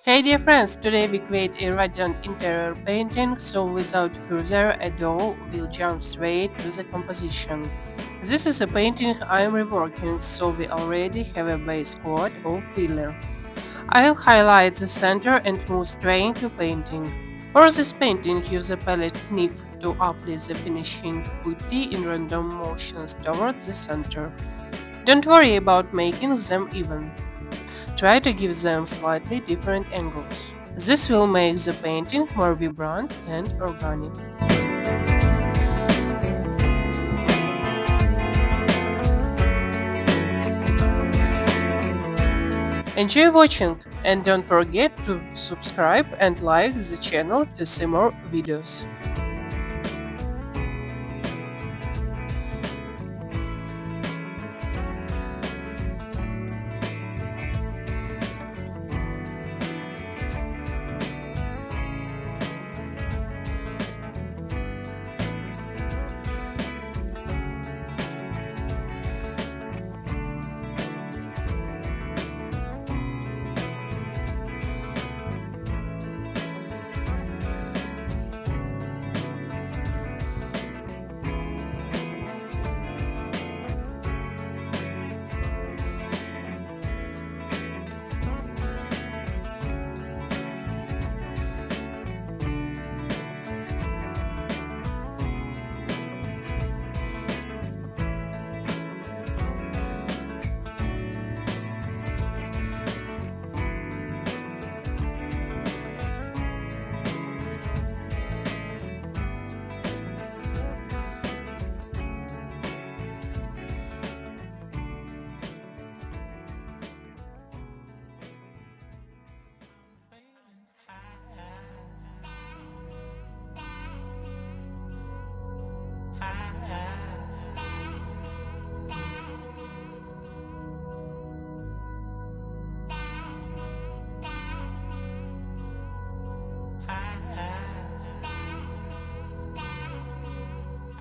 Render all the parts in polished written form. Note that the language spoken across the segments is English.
Hey dear friends, today we create a radiant interior painting, so without further ado, we'll jump straight to the composition. This is a painting I am reworking, so we already have a base coat of filler. I'll highlight the center and move straight to painting. For this painting, use a palette knife to apply the finishing putty in random motions towards the center. Don't worry about making them even. Try to give them slightly different angles. This will make the painting more vibrant and organic. Enjoy watching and don't forget to subscribe and like the channel to see more videos.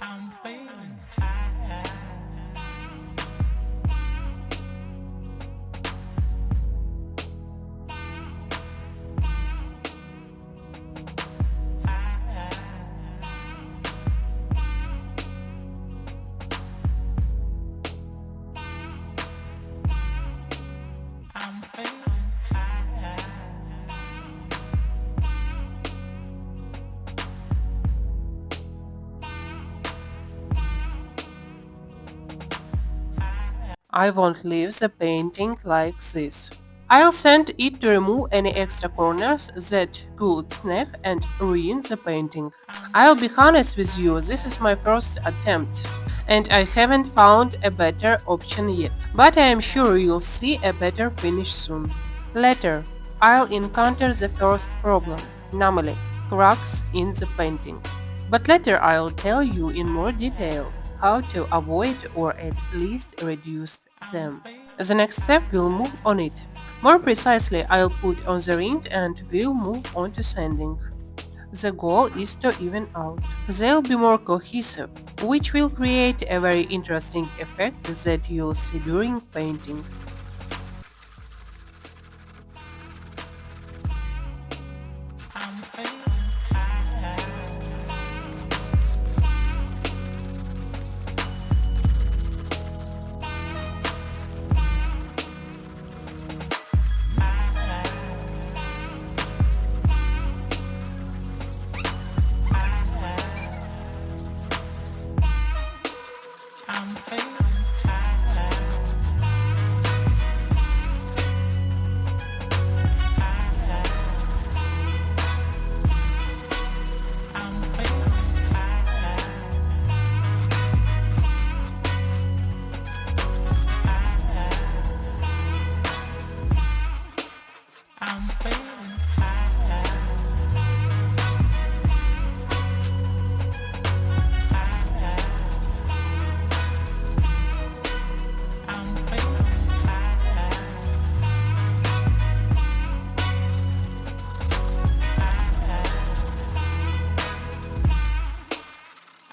I'm feeling high. I'm feeling high. I won't leave the painting like this. I'll send it to remove any extra corners that could snap and ruin the painting. I'll be honest with you, this is my first attempt, and I haven't found a better option yet. But I am sure you'll see a better finish soon. Later, I'll encounter the first problem, namely cracks in the painting. But later I'll tell you in more detail how to avoid or at least reduce them. The next step will move on it. More precisely, I'll put on the ring and we'll move on to sanding. The goal is to even out. They'll be more cohesive, which will create a very interesting effect that you'll see during painting.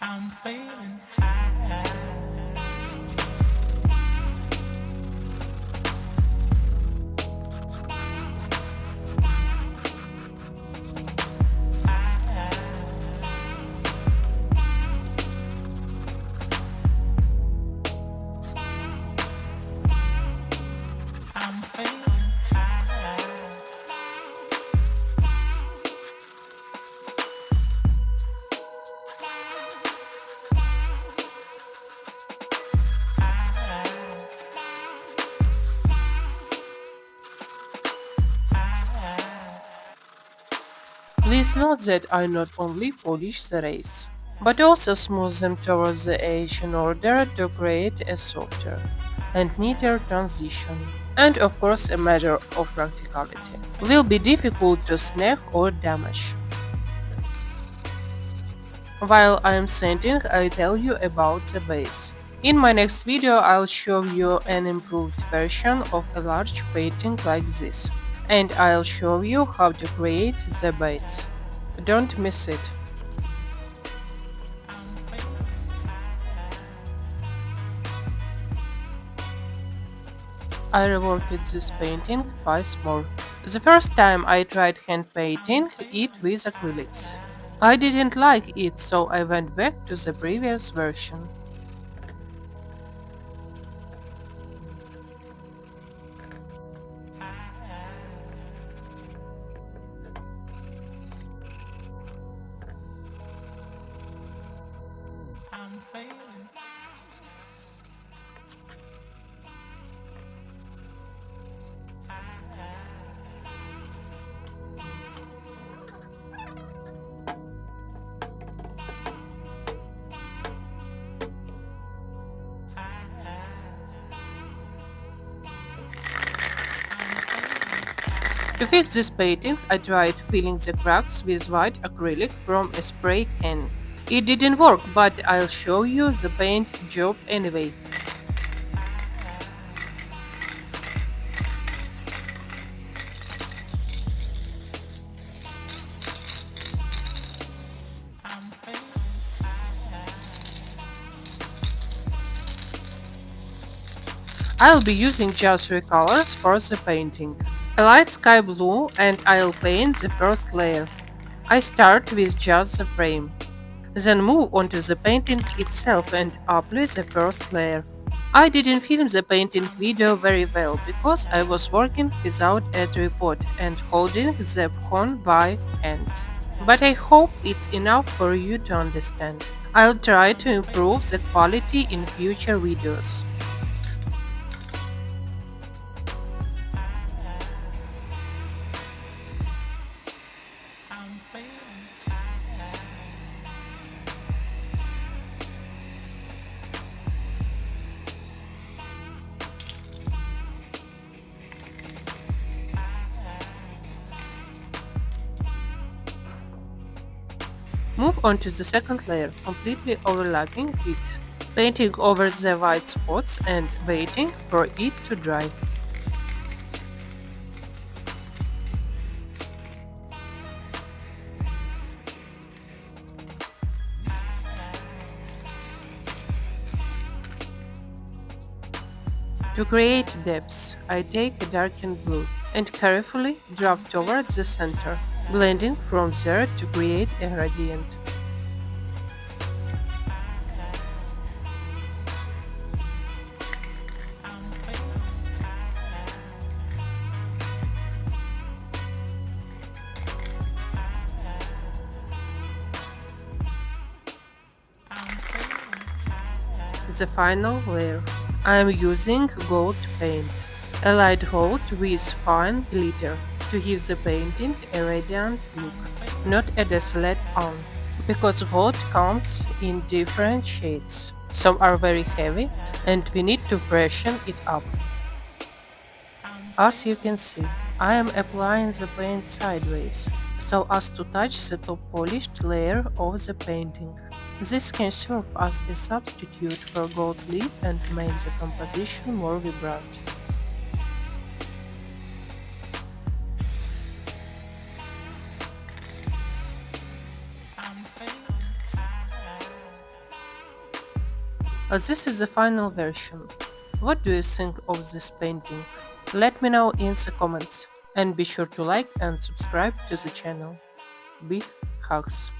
I'm feeling high. Please note that I not only polish the rays, but also smooth them towards the edge in order to create a softer and neater transition. And of course, a matter of practicality. Will be difficult to snag or damage. While I am sanding, I tell you about the base. In my next video, I'll show you an improved version of a large painting like this. And I'll show you how to create the base. Don't miss it. I reworked this painting twice more. The first time I tried hand painting it with acrylics. I didn't like it, so I went back to the previous version. To fix this painting, I tried filling the cracks with white acrylic from a spray can. It didn't work, but I'll show you the paint job anyway. I'll be using just three colors for the painting. A light sky blue, and I'll paint the first layer. I start with just the frame. Then move on to the painting itself and apply the first layer. I didn't film the painting video very well because I was working without a tripod and holding the phone by hand. But I hope it's enough for you to understand. I'll try to improve the quality in future videos. Move on to the second layer, completely overlapping it, painting over the white spots and waiting for it to dry. To create depths, I take a darkened blue and carefully drop towards the center, blending from there to create a gradient. The final layer. I am using gold paint, a light gold with fine glitter, to give the painting a radiant look, not a desolate one, because gold comes in different shades. Some are very heavy and we need to freshen it up. As you can see, I am applying the paint sideways, so as to touch the top polished layer of the painting. This can serve as a substitute for gold leaf and make the composition more vibrant. This is the final version. What do you think of this painting? Let me know in the comments, and be sure to like and subscribe to the channel. Big hugs!